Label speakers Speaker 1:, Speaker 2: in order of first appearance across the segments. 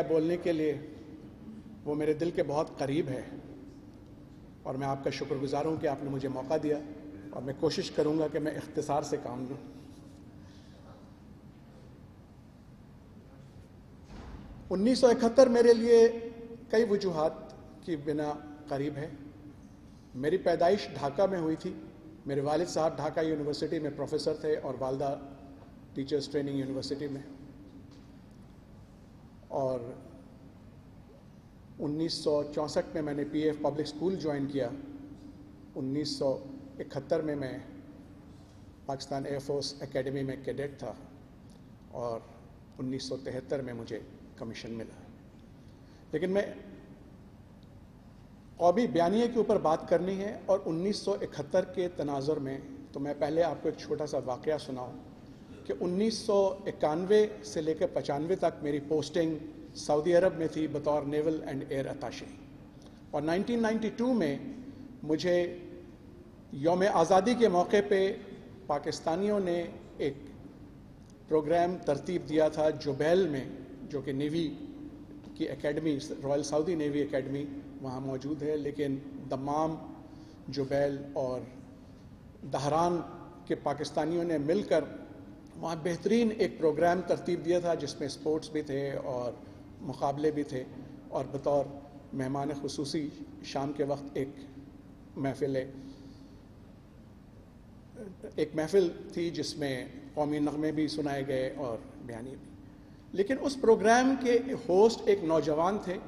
Speaker 1: بولنے کے لیے وہ میرے دل کے بہت قریب ہے اور میں آپ کا شکر گزار ہوں کہ آپ نے مجھے موقع دیا اور میں کوشش کروں گا کہ میں اختصار سے کام لوں۔ 1971 میرے لیے کئی وجوہات کی بنا قریب ہے۔ میری پیدائش ڈھاکہ میں ہوئی تھی۔ میرے والد صاحب ڈھاکہ یونیورسٹی میں پروفیسر تھے اور والدہ ٹیچرز ٹریننگ یونیورسٹی میں، اور 1964 میں نے P F public school join کیا۔ 1971 میں پاکستان ایئر فورس اکیڈمی میں کیڈٹ تھا اور 1973 میں مجھے کمیشن ملا۔ لیکن میں قومی بیانیے کے اوپر بات کرنی ہے اور 1971 کے تناظر میں تو میں پہلے آپ کو ایک چھوٹا سا واقعہ سناؤں کہ 1991 سے لے کر 95 تک میری پوسٹنگ سعودی عرب میں تھی بطور نیول اینڈ ایئر اتاشے، اور 1992 میں مجھے یوم آزادی کے موقع پہ پاکستانیوں نے ایک پروگرام ترتیب دیا تھا جبیل میں، جو کہ نیوی کی اکیڈمی، رائل سعودی نیوی اکیڈمی وہاں موجود ہے، لیکن دمام، جبیل اور دہران کے پاکستانیوں نے مل کر وہاں بہترین ایک پروگرام ترتیب دیا تھا جس میں سپورٹس بھی تھے اور مقابلے بھی تھے، اور بطور مہمان خصوصی شام کے وقت ایک محفل تھی جس میں قومی نغمے بھی سنائے گئے اور بیانیے بھی۔ لیکن اس پروگرام کے ہوسٹ ایک نوجوان تھے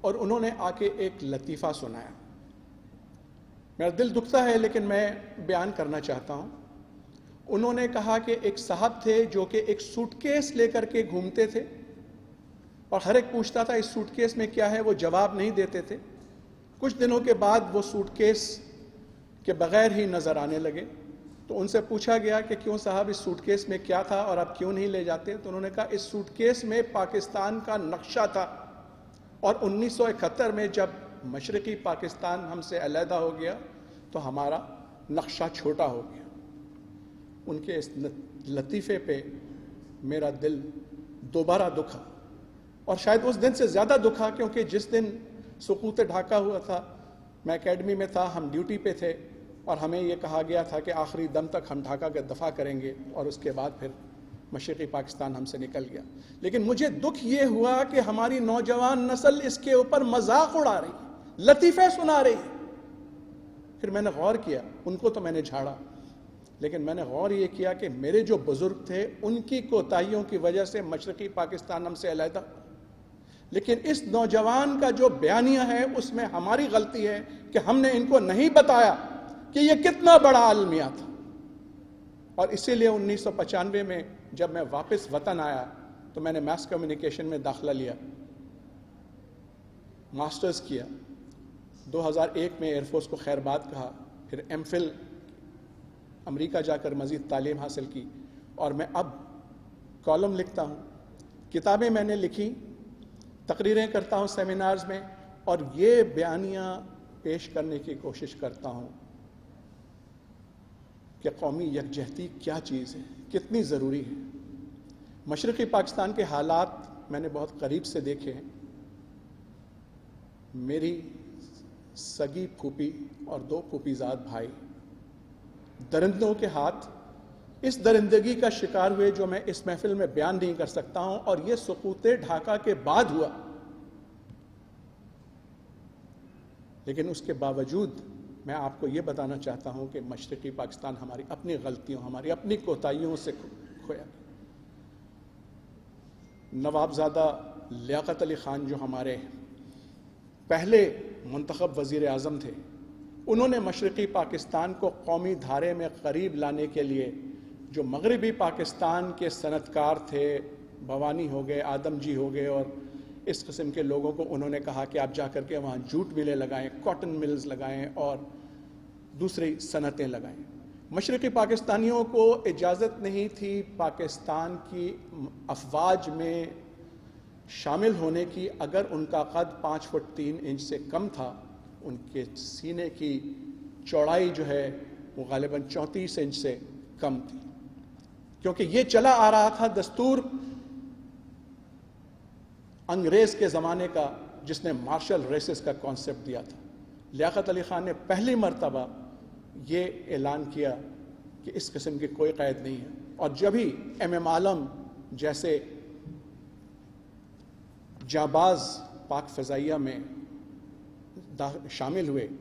Speaker 1: اور انہوں نے آ کے ایک لطیفہ سنایا۔ میرا دل دکھتا ہے لیکن میں بیان کرنا چاہتا ہوں۔ انہوں نے کہا کہ ایک صاحب تھے جو کہ ایک سوٹ کیس لے کر کے گھومتے تھے اور ہر ایک پوچھتا تھا اس سوٹ کیس میں کیا ہے، وہ جواب نہیں دیتے تھے۔ کچھ دنوں کے بعد وہ سوٹ کیس کے بغیر ہی نظر آنے لگے، تو ان سے پوچھا گیا کہ کیوں صاحب اس سوٹ کیس میں کیا تھا اور آپ کیوں نہیں لے جاتے؟ تو انہوں نے کہا اس سوٹ کیس میں پاکستان کا نقشہ تھا، اور 1971 میں جب مشرقی پاکستان ہم سے علیحدہ ہو گیا تو ہمارا نقشہ چھوٹا ہو گیا۔ ان کے اس لطیفے پہ میرا دل دوبارہ دکھا، اور شاید اس دن سے زیادہ دکھا کیونکہ جس دن سقوط ڈھاکہ ہوا تھا میں اکیڈمی میں تھا، ہم ڈیوٹی پہ تھے اور ہمیں یہ کہا گیا تھا کہ آخری دم تک ہم ڈھاکہ کا دفاع کریں گے، اور اس کے بعد پھر مشرقی پاکستان ہم سے نکل گیا۔ لیکن مجھے دکھ یہ ہوا کہ ہماری نوجوان نسل اس کے اوپر مذاق اڑا رہی ہے، لطیفے سنا رہی ہے۔ پھر میں نے غور کیا، ان کو تو میں نے جھاڑا، لیکن میں نے غور یہ کیا کہ میرے جو بزرگ تھے ان کی کوتاہیوں کی وجہ سے مشرقی پاکستان ہم سے علیحدہ، لیکن اس نوجوان کا جو بیانیہ ہے اس میں ہماری غلطی ہے کہ ہم نے ان کو نہیں بتایا کہ یہ کتنا بڑا المیہ تھا۔ اور اسی لیے 1995 میں جب میں واپس وطن آیا تو میں نے میس کمیونیکیشن میں داخلہ لیا، ماسٹرز کیا، 2001 میں ایئر فورس کو خیر بات کہا، پھر ایم فل امریکہ جا کر مزید تعلیم حاصل کی، اور میں اب کالم لکھتا ہوں، کتابیں میں نے لکھی، تقریریں کرتا ہوں سیمینارز میں، اور یہ بیانیہ پیش کرنے کی کوشش کرتا ہوں کہ قومی یکجہتی کیا چیز ہے، کتنی ضروری ہے۔ مشرقی پاکستان کے حالات میں نے بہت قریب سے دیکھے ہیں۔ میری سگی پھوپھی اور 2 پھوپھی زاد بھائی درندوں کے ہاتھ اس درندگی کا شکار ہوئے جو میں اس محفل میں بیان نہیں کر سکتا ہوں، اور یہ سقوط ڈھاکہ کے بعد ہوا۔ لیکن اس کے باوجود میں آپ کو یہ بتانا چاہتا ہوں کہ مشرقی پاکستان ہماری اپنی غلطیوں، ہماری اپنی کوتاہیوں سے کھویا۔ نوابزادہ لیاقت علی خان جو ہمارے پہلے منتخب وزیر اعظم تھے، انہوں نے مشرقی پاکستان کو قومی دھارے میں قریب لانے کے لیے جو مغربی پاکستان کے صنعت کار تھے، بھوانی ہو گئے، آدم جی ہو گئے، اور اس قسم کے لوگوں کو انہوں نے کہا کہ آپ جا کر کے وہاں جوٹ ملیں لگائیں، کاٹن ملز لگائیں اور دوسری صنعتیں لگائیں۔ مشرقی پاکستانیوں کو اجازت نہیں تھی پاکستان کی افواج میں شامل ہونے کی اگر ان کا قد 5 فٹ 3 انچ سے کم تھا۔ ان کے سینے کی چوڑائی جو ہے وہ غالباً 34 انچ سے کم تھی، کیونکہ یہ چلا آ رہا تھا دستور انگریز کے زمانے کا جس نے مارشل ریسز کا کانسیپٹ دیا تھا. لیاقت علی خان نے پہلی مرتبہ یہ اعلان کیا کہ اس قسم کی کوئی قید نہیں ہے. اور جب ہی ایم عالم جیسے جانباز پاک فضائیہ میں شامل ہوئے